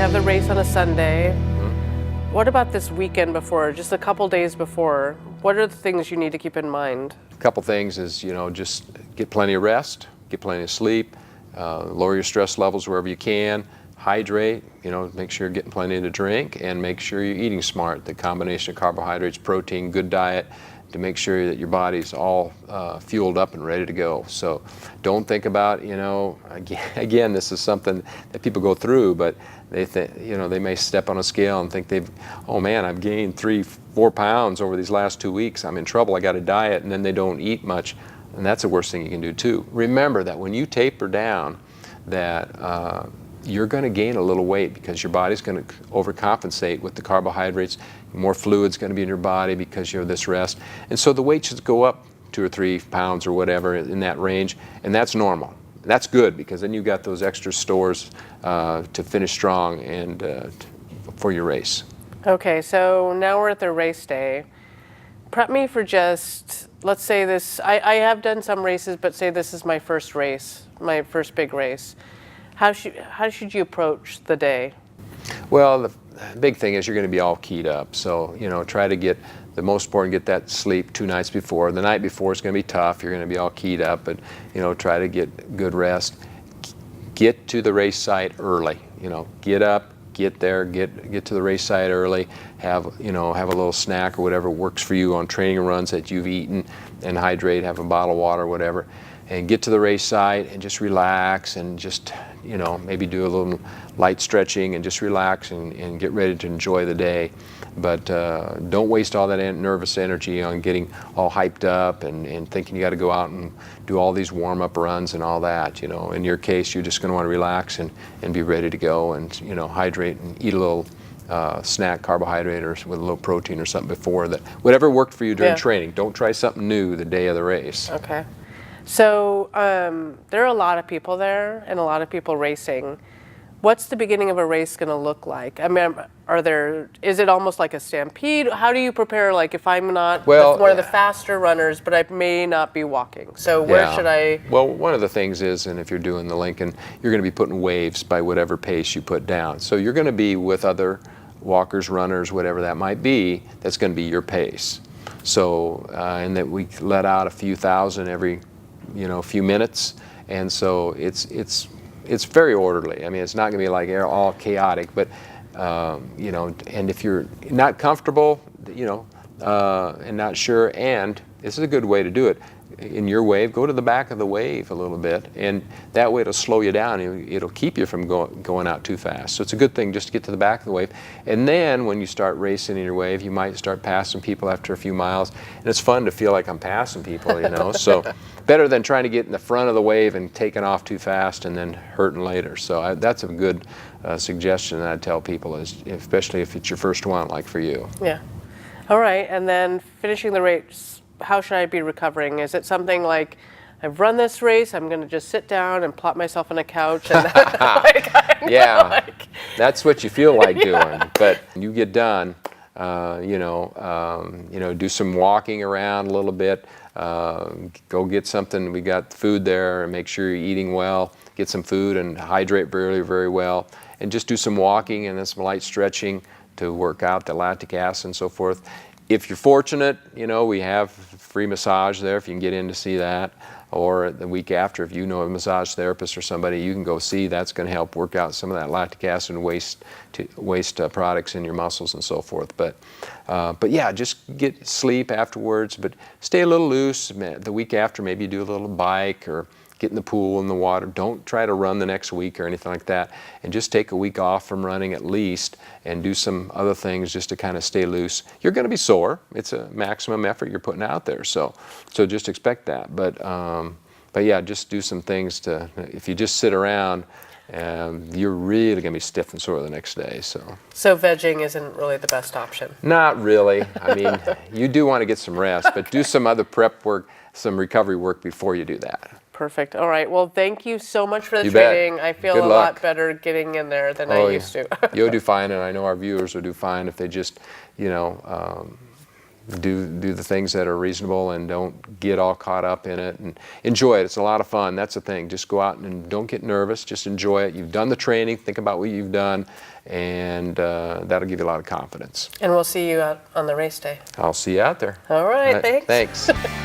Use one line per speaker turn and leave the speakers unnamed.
have the race on a Sunday. What about this weekend before, just a couple days before? What are the things you need to keep in mind?
A couple things is, just get plenty of rest, get plenty of sleep, lower your stress levels wherever you can, hydrate, make sure you're getting plenty to drink, and make sure you're eating smart. The combination of carbohydrates, protein, good diet, to make sure that your body's all fueled up and ready to go. So don't think about, again, this is something that people go through, but they may step on a scale and think oh man, I've gained 3-4 pounds over these last 2 weeks. I'm in trouble. I got to diet, and then they don't eat much, and that's the worst thing you can do too. Remember that when you taper down, that you're going to gain a little weight because your body's going to overcompensate with the carbohydrates. More fluid's going to be in your body because you have this rest, and so the weight should go up 2 or 3 pounds or whatever in that range, and that's normal. That's good because then you've got those extra stores to finish strong and for your race.
Okay, so now we're at the race day. Prep me for just, let's say this, I have done some races, but say this is my first race, my first big race. How should you approach the day?
Well, the big thing is you're going to be all keyed up. So, try to get the most important, get that sleep 2 nights before. The night before is going to be tough. You're going to be all keyed up, but, try to get good rest. Get to the race site early. Get up, get there, get to the race site early. Have a little snack or whatever works for you on training runs that you've eaten, and hydrate. Have a bottle of water, or whatever. And get to the race site and just relax and just, maybe do a little light stretching and just relax and get ready to enjoy the day. But don't waste all that nervous energy on getting all hyped up and thinking you got to go out and do all these warm-up runs and all that. In your case, you're just going to want to relax and be ready to go and, hydrate and eat a little snack, carbohydrate, or with a little protein or something before that. Whatever worked for you during training. Don't try something new the day of the race.
Okay. So there are a lot of people there and a lot of people racing. What's the beginning of a race going to look like? I mean, is it almost like a stampede? How do you prepare, like if I'm not one of the faster runners, but I may not be walking? So where should I?
Well, one of the things is, and if you're doing the Lincoln, you're going to be putting waves by whatever pace you put down. So you're going to be with other walkers, runners, whatever that might be, that's going to be your pace. So, and that we let out a few thousand every few minutes, and so it's very orderly. I mean, it's not going to be like all chaotic, but and if you're not comfortable, and not sure, and this is a good way to do it. In your wave, go to the back of the wave a little bit, and that way it'll slow you down. It'll keep you from going out too fast. So it's a good thing just to get to the back of the wave. And then when you start racing in your wave, you might start passing people after a few miles, and it's fun to feel like I'm passing people, So better than trying to get in the front of the wave and taking off too fast and then hurting later. So that's a good suggestion that I tell people, especially if it's your first one, like for you.
Yeah. All right, and then finishing the race. How should I be recovering? Is it something like, I've run this race, I'm going to just sit down and plop myself on a couch? And
that's what you feel like doing. But when you get done, do some walking around a little bit. Go get something. We got food there, and make sure you're eating well. Get some food and hydrate very, very well. And just do some walking and then some light stretching to work out the lactic acid and so forth. If you're fortunate, we have free massage there if you can get in to see that. Or the week after, if you know a massage therapist or somebody you can go see, that's going to help work out some of that lactic acid and waste products in your muscles and so forth. But yeah, just get sleep afterwards, but stay a little loose. The week after, maybe do a little bike or get in the pool in the water. Don't try to run the next week or anything like that, and just take a week off from running at least and do some other things just to kind of stay loose. You're going to be sore. It's a maximum effort you're putting out there, so just expect that. But yeah, just do some things to, if you just sit around, you're really going to be stiff and sore the next day. So
vegging isn't really the best option?
Not really. I mean, you do want to get some rest, but do some other prep work, some recovery work before you do that.
Perfect. All right. Well, thank you so much for the
You
training.
bet.
I feel
Good
a
luck.
lot better getting in there than I used to.
You'll do fine, and I know our viewers will do fine if they just, do the things that are reasonable and don't get all caught up in it, and enjoy it. It's a lot of fun. That's the thing. Just go out and don't get nervous. Just enjoy it. You've done the training. Think about what you've done, and that'll give you a lot of confidence.
And we'll see you out on the race day.
I'll see you out there.
All right, thanks.
Thanks.